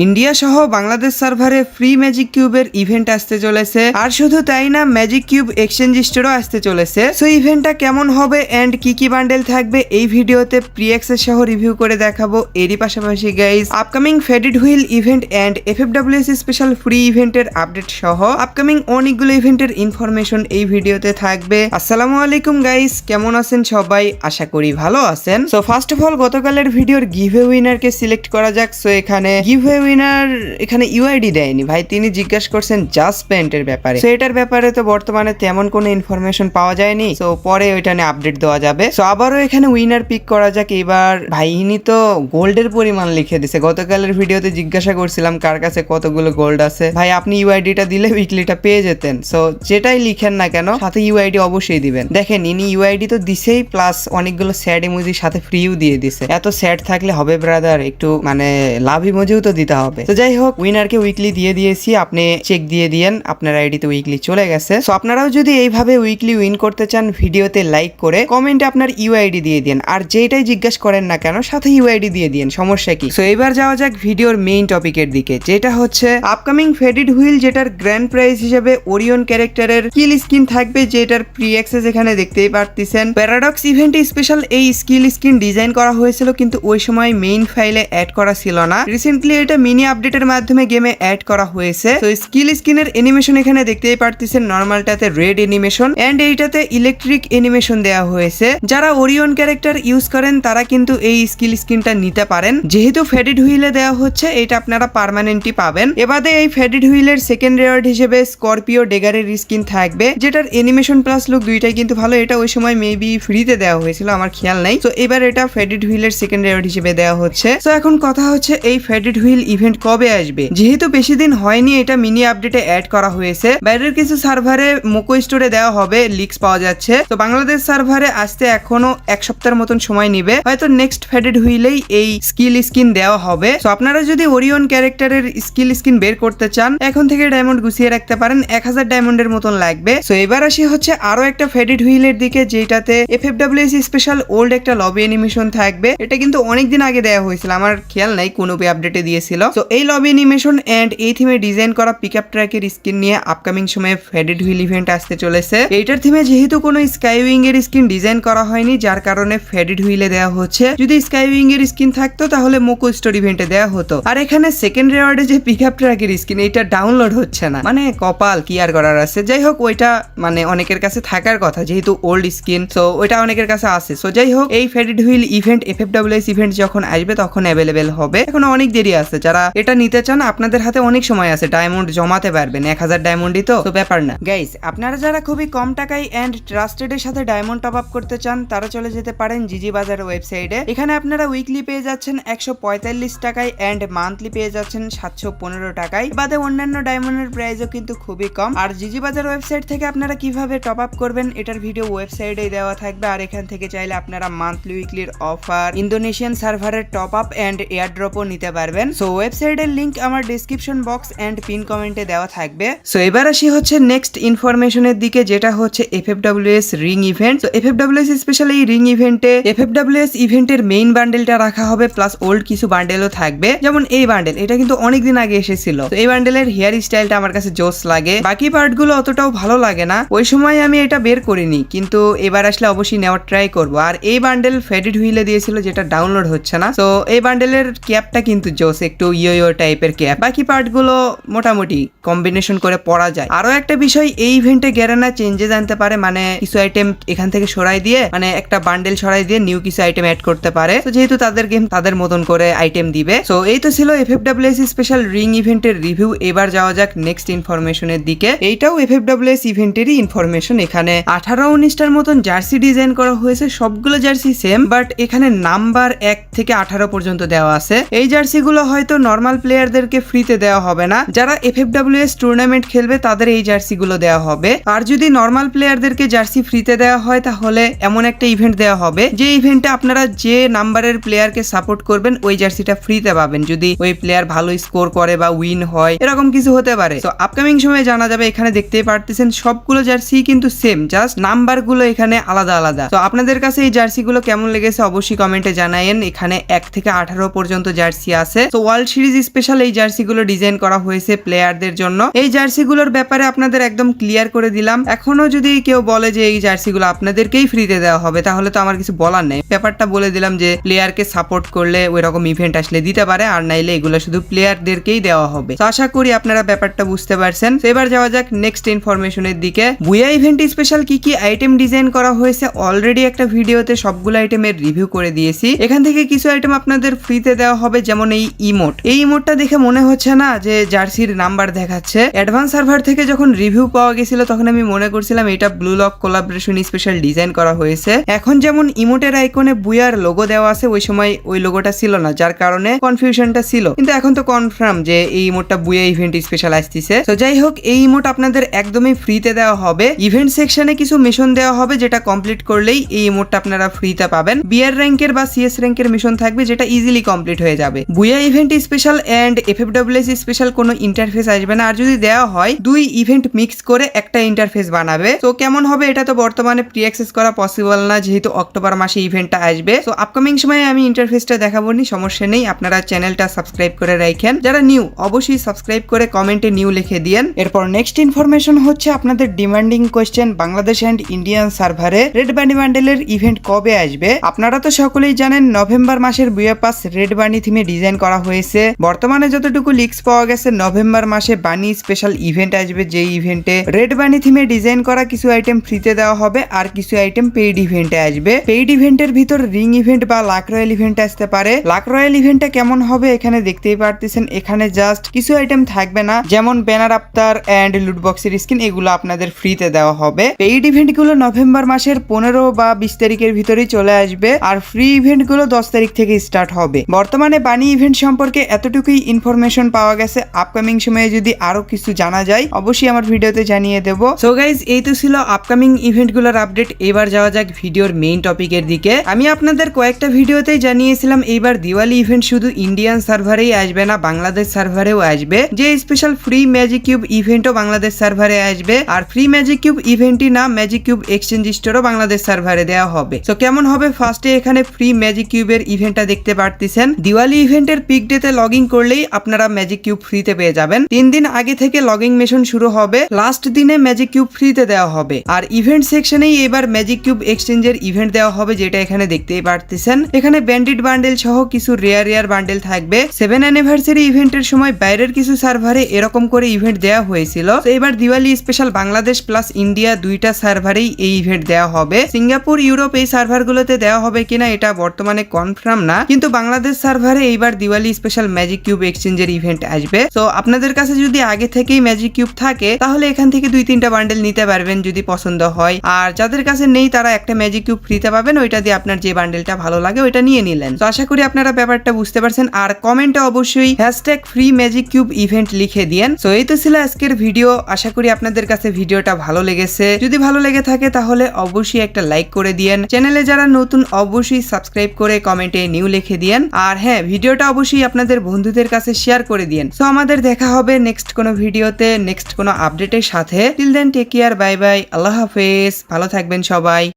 India সহ বাংলাদেশ সার্ভারে free magic কিউবের ইভেন্ট আসতে চলেছে। আর শুধু তাই না, ম্যাজিক কিউব এক্সচেঞ্জ স্টোরও আসতে চলেছে। সো ইভেন্টটা কেমন হবে এন্ড কি কি বান্ডেল থাকবে এই ভিডিওতে প্রি অ্যাক্সেস সহ রিভিউ করে দেখাবো। এরই পাশাপাশি guys, upcoming faded wheel event and FFWS special free ইভেন্টের আপডেট সহ আপকামিং অনেকগুলো ইভেন্টের ইনফরমেশন এই ভিডিওতে থাকবে। আসসালামু আলাইকুম গাইস, কেমন আছেন সবাই? আশা করি ভালো আছেন। সো ফার্স্ট অফ অল গতকালের ভিডিওর গিভওয়ে উইনারকে সিলেক্ট করা যাক। সো এখানে গিভওয়ে উইনার এখানে ইউআইডি দেয়নি ভাই, তিনি জিজ্ঞাসা করছেন জাস্ট পেন্টের ব্যাপারে। সো এটার ব্যাপারে তো বর্তমানে তেমন কোনো ইনফরমেশন পাওয়া যায়নি। সো পরে ওইটা নিয়ে আপডেট দেওয়া যাবে। সো আবারও এখানে উইনার পিক করা যাক। এবার ভাই ইনি তো গোল্ডের পরিমাণ লিখে দিছে। গতকালের ভিডিওতে জিজ্ঞাসা করছিলাম কার কাছে কতগুলো গোল্ড আছে। ভাই আপনি ইউআইডিটা দিলে উইকলিটা পেয়ে যেতেন। সো যেটাই লিখেন না কেন সাথে ইউআইডি অবশ্যই দিবেন। দেখেন ইনি ইউআইডি তো দিছেই, প্লাস অনেকগুলো স্যাড ইমোজি সাথে ফ্রিও দিয়ে দিছে। এত স্যাড থাকলে হবে ব্রাদার, একটু মানে লাভ ইমোজিও তো দিতে হবে। তো যাই হোক, উইনারকে উইকলি দিয়ে দিয়েছি, আপনি চেক দিয়ে দিয়েন আপনার আইডিতে উইকলি চলে গেছে। সো আপনারাও যদি এইভাবে উইকলি উইন করতে চান, ভিডিওতে লাইক করে কমেন্টে আপনার ইউআইডি দিয়ে দিন। আর যেটাই জিজ্ঞাসা করেন না কেন সাথে ইউআইডি দিয়ে দিন, সমস্যা কি। সো এবার যাওয়া যাক ভিডিওর মেইন টপিকের দিকে, যেটা হচ্ছে আপকামিং ফেডেড হুইল, যেটার গ্র্যান্ড প্রাইজ হিসেবে ওরিয়ন ক্যারেক্টারের স্কিল স্কিন থাকবে, যেটার প্রি অ্যাক্সেস এখানে দেখতেই পারতেছেন। প্যারাডক্স ইভেন্টে স্পেশাল এই স্কিল স্কিন ডিজাইন করা হয়েছিল, কিন্তু ওই সময় মেইন ফাইলে অ্যাড করা ছিল না। রিসেন্টলি এটা মিনি আপডেটের মাধ্যমে গেমে অ্যাড করা হয়েছে। তো স্কিল স্কিনের অ্যানিমেশন এখানে দেখতেই পারতেছেন। নরমালটাতে রেড অ্যানিমেশন এন্ড এইটাতে ইলেকট্রিক অ্যানিমেশন দেওয়া হয়েছে। যারা ওরিয়ন ক্যারেক্টার ইউজ করেন তারা কিন্তু এই স্কিল স্কিনটা নিতে পারেন। যেহেতু ফেডেড হুইলে দেওয়া হচ্ছে, এটা আপনারা পার্মানেন্টই পাবেন। এবারে এই ফেডেড হুইলের সেকেন্ড রেওয়ার্ড হিসেবে স্করপিও ডেগারের স্কিন থাকবে, যেটার অ্যানিমেশন প্লাস লুক দুইটাই কিন্তু ভালো। এটা ওই সময় মেবি ফ্রিতে দেওয়া হয়েছিল, আমার খেয়াল নাই। তো এবার এটা ফেডেড হুইলের সেকেন্ড রেওয়ার্ড হিসেবে দেওয়া হচ্ছে। তো এখন কথা হচ্ছে এই ফেডেড হুইল ইভেন্ট কবে আসবে। যেহেতু বেশি দিন হয়নি, এটা মিনি আপডেটে অ্যাড করা হয়েছে। বাইরের কিছু সার্ভারে মোকো স্টোরে দেওয়া হবে, লিক্স পাওয়া যাচ্ছে। তো বাংলাদেশ সার্ভারে আসতে এখনো এক সপ্তাহের মতন সময় নিবে। হয়তো নেক্সট ফেডেড হুইলেই এই স্কিল স্কিন দেওয়া হবে। তো আপনারা যদি ওরিয়ন ক্যারেক্টারের স্কিল স্কিন বের করতে চান, এখন থেকে ডায়মন্ড গুছিয়ে রাখতে পারেন, 1000 ডায়মন্ডের মতন লাগবে। তো এবার আসি হচ্ছে আরো একটা ফেডেড হুইলের দিকে, যেটাতে এফএফডব্লিউএস স্পেশাল ওল্ড একটা লবি অ্যানিমেশন থাকবে। এটা কিন্তু অনেকদিন আগে দেওয়া হয়েছিল, আমার খেয়াল নাই কোন আপডেটে দিয়েছিল। তো এই লবি অ্যানিমেশন এন্ড এই থিমে ডিজাইন করা পিকআপ ট্র্যাকের স্কিন নিয়ে আপকামিং সময়ে ফেডেড হুইল ইভেন্ট আসতে চলেছে। এইটার থিমে যেহেতু কোনো স্কাইউইং এর স্কিন ডিজাইন করা হয়নি, যার কারণে ফেডেড হুইলে দেওয়া হচ্ছে। যদি স্কাইউইং এর স্কিন থাকতো তাহলে মোকো স্টোর ইভেন্টে দেওয়া হতো। আর এখানে সেকেন্ড রেওয়ার্ডে যে পিকআপ ট্র্যাকের স্কিন, এটা ডাউনলোড হচ্ছে না, মানে কপাল, কি আর করার আছে। যাই হোক, ওইটা মানে অনেকের কাছে থাকার কথা, যেহেতু ওল্ড স্কিন। সো ওইটা অনেকের কাছে আছে। সো যাই হোক, এই faded wheel event FFWS event যখন আসবে তখন অ্যাভেলেবেল হবে। এখন অনেক দেরি আছে, যারা এটা নিতে চান আপনাদের হাতে অনেক সময় আছে, ডায়মন্ড জমাতে পারবেন। 1000 ডায়মন্ডই তো ব্যাপার না। গাইস, আপনারা যারা খুবই কম টাকায় এন্ড ট্রাস্টেড এর সাথে ডায়মন্ড টপ আপ করতে চান, তারা চলে যেতে পারেন জিজি বাজার ওয়েবসাইটে। এখানে আপনারা উইকলি পেয়ে যাচ্ছেন 145 টাকায় এন্ড মান্থলি পেয়ে যাচ্ছেন 715 টাকায়। বাদে অন্যান্য ডায়মন্ডের প্রাইসও কিন্তু খুবই কম। আর জিজি বাজার ওয়েবসাইট থেকে আপনারা কিভাবে টপ আপ করবেন এটার ভিডিও ওয়েবসাইটে দেওয়া থাকবে। আর এখান থেকে চাইলে আপনারা মান্থলি উইকলির অফার, ইন্দোনেশিয়ান সার্ভারের টপ আপ এন্ড এয়ারড্রপও নিতে পারবেন। সো ওয়েবসাইটের লিংক আমার ডেসক্রিপশন বক্স এন্ড পিন কমেন্টে দেওয়া থাকবে। সো এবার আসি হচ্ছে নেক্সট ইনফরমেশনের দিকে, যেটা হচ্ছে এফএফডব্লিউএস রিং ইভেন্ট। তো এফএফডব্লিউএস স্পেশাল এই রিং ইভেন্টে এফএফডব্লিউএস ইভেন্টের মেইন বান্ডেলটা রাখা হবে, প্লাস ওল্ড কিছু বান্ডেলও থাকবে। যেমন এই বান্ডেল, এটা কিন্তু অনেকদিন আগে এসেছিল। তো এই বান্ডেলের হেয়ার স্টাইলটা আমার কাছে জোস লাগে, বাকি পার্ট গুলো অতটাও ভালো লাগে না। ওই সময় আমি এটা বের করিনি, কিন্তু এবার আসলে অবশ্যই নেওয়ার ট্রাই করব। আর এই বান্ডেল ফেডেড হুইলে দিয়েছিল, যেটা ডাউনলোড হচ্ছে না। তো এই বান্ডেলের ক্যাপটা কিন্তু জোস, একটু ইয়ো টাইপের ক্যাপ। বাকি পার্ট গুলো মোটামুটি কম্বিনেশন করে পরা যায়। আরো একটা বিষয়, এই ইভেন্টে গ্যারেনা চেঞ্জেস আনতে পারে, মানে কিছু আইটেম এখান থেকে সরাই দিয়ে, মানে একটা বান্ডেল সরাই দিয়ে নিউ কিছু আইটেম অ্যাড করতে পারে। তো যেহেতু তাদের গেম তাদের মতন করে আইটেম দিবে। সো এই তো ছিল এফএফডব্লিউএস স্পেশাল রিং ইভেন্টের রিভিউ। এবার যাওয়া যাক নেক্সট ইনফরমেশনের দিকে। এইটাও এফএফডব্লিউএস ইভেন্টেরই ইনফরমেশন। এখানে 18-19টার মতন জার্সি ডিজাইন করা হয়েছে, সবগুলো জার্সি সেম, বাট এখানে নাম্বার 1 থেকে 18 পর্যন্ত দেওয়া আছে। এই জার্সি গুলো হয়তো নর্মাল প্লেয়ারদেরকে ফ্রিতে দেওয়া হবে না, যারা এফএফডব্লিউএস টুর্নামেন্ট খেলবে তাদের এই জার্সি গুলো দেওয়া হবে। আর যদি নর্মাল প্লেয়ারদেরকে জার্সি ফ্রিতে দেওয়া হয়, তাহলে এমন একটা ইভেন্ট দেওয়া হবে যে ইভেন্টে আপনারা যে নাম্বারের প্লেয়ারকে সাপোর্ট করবেন ওই জার্সিটা ফ্রিতে পাবেন, যদি ওই প্লেয়ার ভালো স্কোর করে বা উইন হয়, এরকম কিছু হতে পারে। তো আপকামিং সময়ে জানা যাবে। এখানে দেখতেই পারতেছেন সবগুলো জার্সি কিন্তু সেম, জাস্ট নাম্বার গুলো এখানে আলাদা আলাদা। তো আপনাদের কাছে এই জার্সি গুলো কেমন লেগেছে অবশ্যই কমেন্টে জানায়েন। এখানে 1 থেকে 18 পর্যন্ত জার্সি আছে। তো ওয়ার্ল্ড ওয়ার্ল্ড সিরিজ স্পেশাল এই জার্সিগুলো ডিজাইন করা হয়েছে প্লেয়ারদের জন্য। এই জার্সিগুলোর ব্যাপারে আপনাদের একদম ক্লিয়ার করে দিলাম। এখনো যদি কেউ বলে যে এই জার্সিগুলো আপনাদেরকেই ফ্রিতে দেওয়া হবে, তাহলে তো আমার কিছু বলার নেই। ব্যাপারটা বলে দিলাম যে প্লেয়ারকে সাপোর্ট করলে ওই রকম ইভেন্ট আসলে দিতে পারে, আর নাইলে এগুলো শুধু প্লেয়ারদেরকেই দেওয়া হবে। তো আশা করি আপনারা ব্যাপারটা বুঝতে পারছেন। তো এবার যাওয়া যাক নেক্সট ইনফরমেশনের দিকে। বুয়া ইভেন্ট স্পেশাল কি কি আইটেম ডিজাইন করা হয়েছে অলরেডি একটা ভিডিওতে সবগুলো আইটেমের রিভিউ করে দিয়েছি। এখান থেকে কিছু আইটেম আপনাদের ফ্রিতে দেওয়া হবে, যেমন এই ইমোট। এই ইমোটটা দেখে মনে হচ্ছে না যে জার্সির নাম্বার দেখাচ্ছে। অ্যাডভান্স সার্ভার থেকে যখন রিভিউ পাওয়া গেছিল তখন আমি মনে করছিলাম এটা blue lock collaboration special design করা হয়েছে। এখন যেমন ইমোটের আইকনে বুয়ার লোগো দেওয়া আছে, ওই সময় ওই লোগোটা ছিল না, যার কারণে কনফিউশনটা ছিল। কিন্তু এখন তো কনফার্ম যে এই ইমোটটা বুয়া ইভেন্ট স্পেশাল আসতেছে। তো যাই হোক, এই ইমোট আপনাদের একদমই ফ্রিতে দেওয়া হবে। ইভেন্ট সেকশনে কিছু মিশন দেওয়া হবে, যেটা কমপ্লিট করলেই এই ইমোটটা আপনারা ফ্রিতে পাবেন। বিআর র্যাঙ্কের বা সিএস র্যাঙ্কের মিশন থাকবে, যেটা ইজিলি কমপ্লিট হয়ে যাবে। Booyah event special and FFWS special কোনো ইন্টারফেস আসবে না, আর যদি দেওয়া হয় দুই ইভেন্ট মিক্স করে একটা ইন্টারফেস বানাবে। তো কেমন হবে এটা তো বর্তমানে প্রি অ্যাক্সেস করা পসিবল না, যেহেতু অক্টোবর মাসে ইভেন্টটা আসবে। তো আপকামিং সময়ে আমি ইন্টারফেসটা দেখাবো নি, সমস্যা নেই। আপনারা চ্যানেলটা সাবস্ক্রাইব করে রাখেন। যারা নিউ অবশ্যই সাবস্ক্রাইব করে কমেন্টে নিউ লিখে দিয়েন। এরপর নেক্সট ইনফরমেশন হচ্ছে আপনাদের demanding question, Bangladesh and Indian সার্ভারে রেড বানি বান্ডেলের ইভেন্ট কবে আসবে? আপনারা তো সকলেই জানেন নভেম্বর মাসের বুয়া পাস রেড বানি থিমে ডিজাইন করা হয়েছে। বর্তমানে যতটুকু লিক্স পাওয়া গেছে নভেম্বর মাসে বানি স্পেশাল ইভেন্ট আসবে, যে ইভেন্টে রেড বানি থিমে ডিজাইন করা কিছু আইটেম ফ্রিতে দেওয়া হবে, আর কিছু আইটেম পেইড ইভেন্টে আসবে। পেইড ইভেন্টের ভিতর রিং ইভেন্ট বা লাক রয়্যাল ইভেন্ট আসতে পারে। লাক রয়্যাল ইভেন্টটা কেমন হবে এখানে দেখতেই পারতেছেন। এখানে জাস্ট কিছু আইটেম থাকবে না, যেমন ব্যানার আফতার এন্ড লুট বক্সের স্কিন, এগুলো আপনাদের ফ্রিতে দেওয়া হবে। পেইড ইভেন্ট গুলো নভেম্বর মাসের 15 বা 20 তারিখের ভিতরেই চলে আসবে, আর ফ্রি ইভেন্ট গুলো 10 তারিখ থেকে স্টার্ট হবে। বর্তমানে বানি ইভেন্ট সম্পর্কে এতটুকুই ইনফরমেশন পাওয়া গেছে। আপকামিং সময়ে যদি আরো কিছু জানা যায় অবশ্যই আমার ভিডিওতে জানিয়ে দেব। সো গাইজ, এই তো ছিল আপকামিং ইভেন্ট গুলোর আপডেট। এবার যাওয়া যাক ভিডিওর মেইন টপিকের দিকে। আমি আপনাদের কয়েকটা ভিডিওতেই জানিয়েছিলাম এইবার দিওয়ালি ইভেন্ট শুধু ইন্ডিয়ান সার্ভারেই আসবে না, বাংলাদেশ সার্ভারেও আসবে। যে স্পেশাল ফ্রি ম্যাজিক কিউব ইভেন্টও বাংলাদেশ সার্ভারে আসবে, আর ফ্রি ম্যাজিক কিউব ইভেন্টই না, ম্যাজিক কিউব এক্সচেঞ্জ স্টোরও বাংলাদেশ সার্ভারে দেওয়া হবে। তো কেমন হবে? ফার্স্টে এখানে ফ্রি ম্যাজিক কিউবের ইভেন্টটা দেখতে পারতেছেন। দিওয়ালি ইভেন্টের পিক ডেতে লগ ইন করলেই আপনারা ম্যাজিক কিউব ফ্রিতে পেয়ে যাবেন। 3 দিন আগে থেকে লগইন মিশন শুরু হবে, লাস্ট দিনে ম্যাজিক কিউব ফ্রিতে দেওয়া হবে। আর ইভেন্ট সেকশনেই এবার ম্যাজিক কিউব এক্সচেঞ্জের ইভেন্ট দেওয়া হবে, যেটা এখানে দেখতেই পারতেছেন। এখানে ব্যান্ডিট বান্ডেল সহ কিছু রেয়ার বান্ডেল থাকবে। 7 অ্যানিভার্সারি ইভেন্টের সময় বাইরের কিছু সার্ভারে এরকম করে ইভেন্ট দেওয়া হয়েছিল। তো এবার Diwali special Bangladesh plus India দুইটা সার্ভারেই এই ইভেন্ট দেওয়া হবে। সিঙ্গাপুর, ইউরোপ এই সার্ভারগুলোতে দেওয়া হবে কিনা এটা বর্তমানে কনফার্ম না, কিন্তু বাংলাদেশ সার্ভারে এইবার দিওয়ালি স্পেশাল ম্যাজিক কিউব এক্সচেঞ্জের ইভেন্ট আসবে। তো আপনাদের কাছে যদি আগে থেকেই ম্যাজিক কিউব থাকে তাহলে এখান থেকে 2-3টা বান্ডেল নিতে পারবেন যদি পছন্দ হয়, আর যাদের কাছে নেই তারা একটা ম্যাজিক কিউব ফ্রিতে পাবেন। ওইটা দিয়ে আপনার যে বান্ডেলটা ভালো লাগে ওইটা নিয়ে নিলেন। তো আশা করি আপনারা ব্যাপারটা বুঝতে পারছেন। আর কমেন্টে অবশ্যই #ফ্রি ম্যাজিক কিউব ইভেন্ট লিখে দিয়েন। তো এই তো ছিল আজকের ভিডিও। আশা করি আপনাদের কাছে ভিডিওটা ভালো লেগেছে। যদি ভালো লেগে থাকে তাহলে অবশ্যই একটা লাইক করে দিয়েন। চ্যানেলে যারা নতুন অবশ্যই সাবস্ক্রাইব করে কমেন্টে নিউ লিখে দিয়েন। আর হ্যাঁ, ভিডিওটা অবশ্যই আপনাদের বন্ধুদের কাছে শেয়ার করে দিয়েন। তো আমাদের দেখা হবে নেক্সট কোনো ভিডিওতে, নেক্সট কোনো আপডেটের সাথে। Till then take care, bye bye, আল্লাহ হাফেজ, ভালো থাকবেন সবাই।